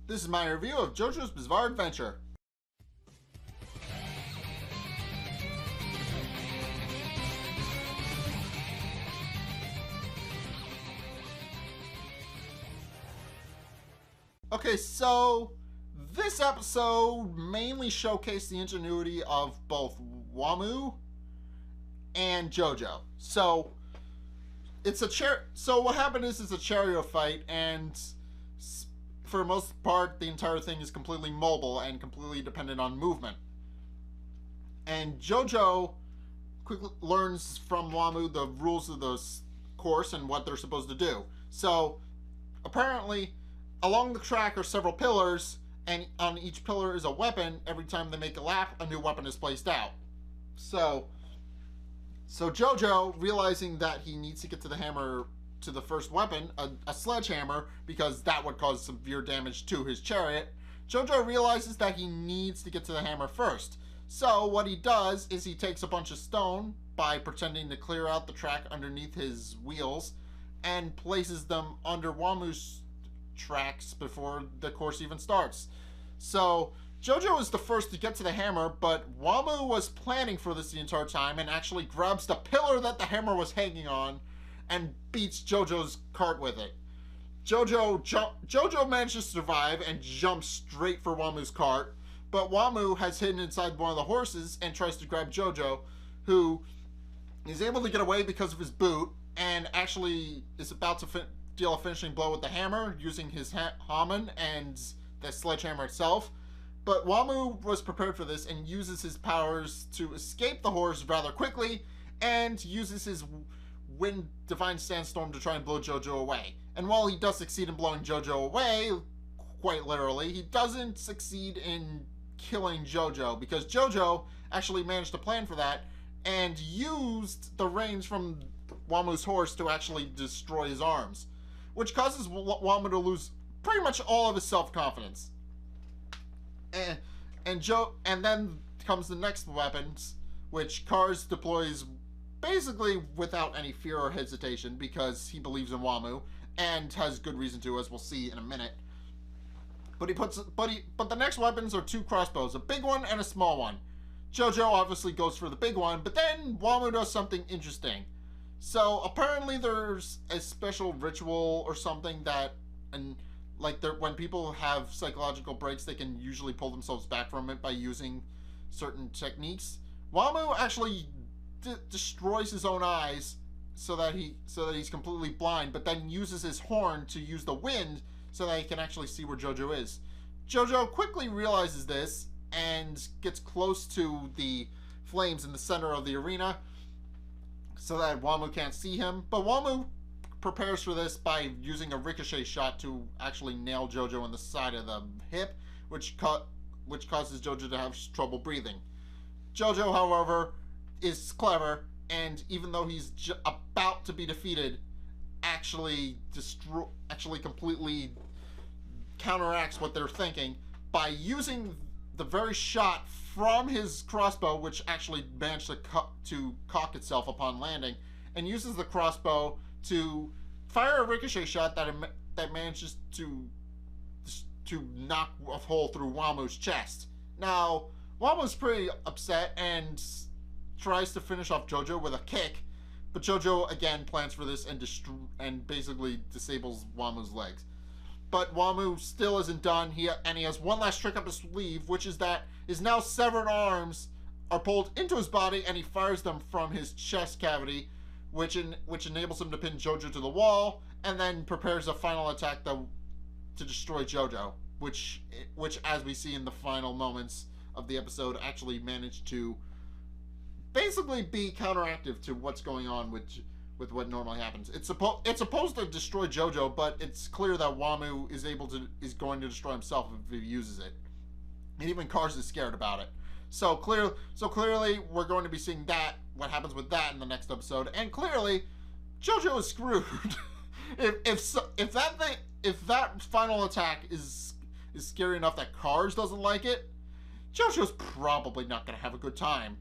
This is my review of Jojo's Bizarre Adventure. Okay, so this episode mainly showcased the ingenuity of both Wamuu and Jojo. So what happened is it's a chariot fight, and for the most part, the entire thing is completely mobile and completely dependent on movement. And Jojo quickly learns from Wamuu the rules of the course and what they're supposed to do. So apparently, along the track are several pillars, and on each pillar is a weapon. Every time they make a lap, a new weapon is placed out. So Jojo, realizing that he needs to get to the hammer, to the first weapon, a sledgehammer, because that would cause severe damage to his chariot, Jojo realizes that he needs to get to the hammer first. So what he does is he takes a bunch of stone by pretending to clear out the track underneath his wheels and places them under Wamuu's tracks before the course even starts. So Jojo is the first to get to the hammer, but Wamuu was planning for this the entire time and actually grabs the pillar that the hammer was hanging on and beats Jojo's cart with it. Jojo manages to survive and jumps straight for Wamuu's cart, but Wamuu has hidden inside one of the horses and tries to grab Jojo, who is able to get away because of his boot and actually is about to deal a finishing blow with the hammer using his hamon and the sledgehammer itself. But Wamuu was prepared for this and uses his powers to escape the horse rather quickly and uses his wind divine sandstorm to try and blow Jojo away. And while he does succeed in blowing Jojo away, quite literally, he doesn't succeed in killing Jojo, because Jojo actually managed to plan for that and used the reins from Wamuu's horse to actually destroy his arms, which causes Wamuu to lose pretty much all of his self-confidence. And then comes the next weapons, which Cars deploys basically without any fear or hesitation, because he believes in Wamuu and has good reason to, as we'll see in a minute. But the next weapons are two crossbows, a big one and a small one. Jojo obviously goes for the big one, but then Wamuu does something interesting. So apparently there's a special ritual or something that, and when people have psychological breaks, they can usually pull themselves back from it by using certain techniques. Wamuu actually destroys his own eyes so that he's completely blind, but then uses his horn to use the wind so that he can actually see where Jojo is. Jojo quickly realizes this and gets close to the flames in the center of the arena so that Wamuu can't see him. But Wamuu prepares for this by using a ricochet shot to actually nail Jojo in the side of the hip, which causes Jojo to have trouble breathing. Jojo, however, is clever, and even though he's about to be defeated, actually completely counteracts what they're thinking by using the very shot from his crossbow, which actually managed to cock itself upon landing, and uses the crossbow to fire a ricochet shot that manages to knock a hole through Wamuu's chest. Now, Wamuu's pretty upset and tries to finish off Jojo with a kick, but Jojo again plans for this and basically disables Wamuu's legs. But Wamuu still isn't done. He has one last trick up his sleeve, which is that his now severed arms are pulled into his body, and he fires them from his chest cavity, which enables him to pin Jojo to the wall, and then prepares a final attack to destroy Jojo, which as we see in the final moments of the episode, actually managed to basically be counteractive to what's going on with what normally happens. It's supposed to destroy Jojo, but it's clear that Wamuu is going to destroy himself if he uses it. And even Cars is scared about it. So clearly we're going to be seeing what happens with that in the next episode. And clearly, Jojo is screwed. if that final attack is scary enough that Cars doesn't like it, Jojo's probably not going to have a good time.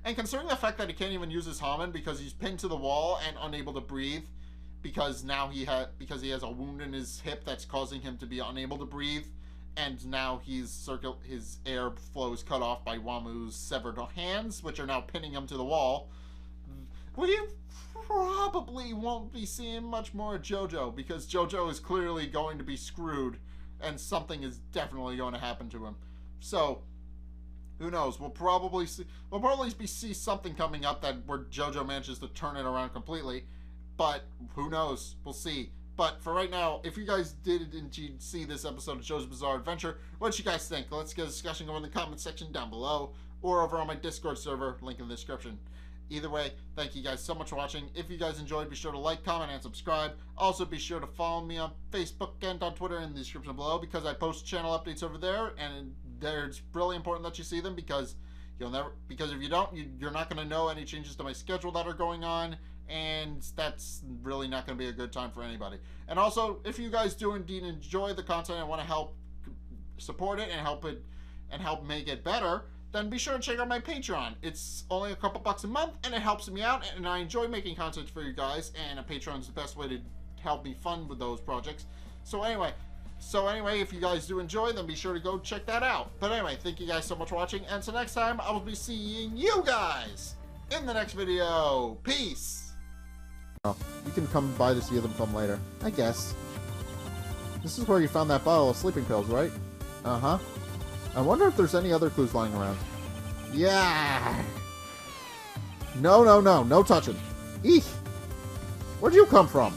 And considering the fact that he can't even use his Hammond because he's pinned to the wall and unable to breathe, because because he has a wound in his hip that's causing him to be unable to breathe, and now his air flow is cut off by Wamu's severed hands, which are now pinning him to the wall. We probably won't be seeing much more of Jojo, because Jojo is clearly going to be screwed, and something is definitely going to happen to him. So, who knows? We'll probably see something coming up where Jojo manages to turn it around completely. But who knows? We'll see. But for right now, if you guys did indeed see this episode of JoJo's Bizarre Adventure, what did you guys think? Let's get a discussion going in the comment section down below, or over on my Discord server, link in the description. Either way, thank you guys so much for watching. If you guys enjoyed, be sure to like, comment, and subscribe. Also, be sure to follow me on Facebook and on Twitter in the description below, because I post channel updates over there, and it's really important that you see them, because if you don't, you're not going to know any changes to my schedule that are going on, and that's really not going to be a good time for anybody. And also, if you guys do indeed enjoy the content and want to help support it and help make it better, then be sure to check out my Patreon. It's only a couple bucks a month, and it helps me out, and I enjoy making content for you guys, and a Patreon is the best way to help me fund with those projects. So anyway, if you guys do enjoy, then be sure to go check that out. But anyway, thank you guys so much for watching, and until next time, I will be seeing you guys in the next video. Peace! Oh, you can come by to see them come later, I guess. This is where you found that bottle of sleeping pills, right? Uh-huh. I wonder if there's any other clues lying around. Yeah! No touching. Eek! Where'd you come from?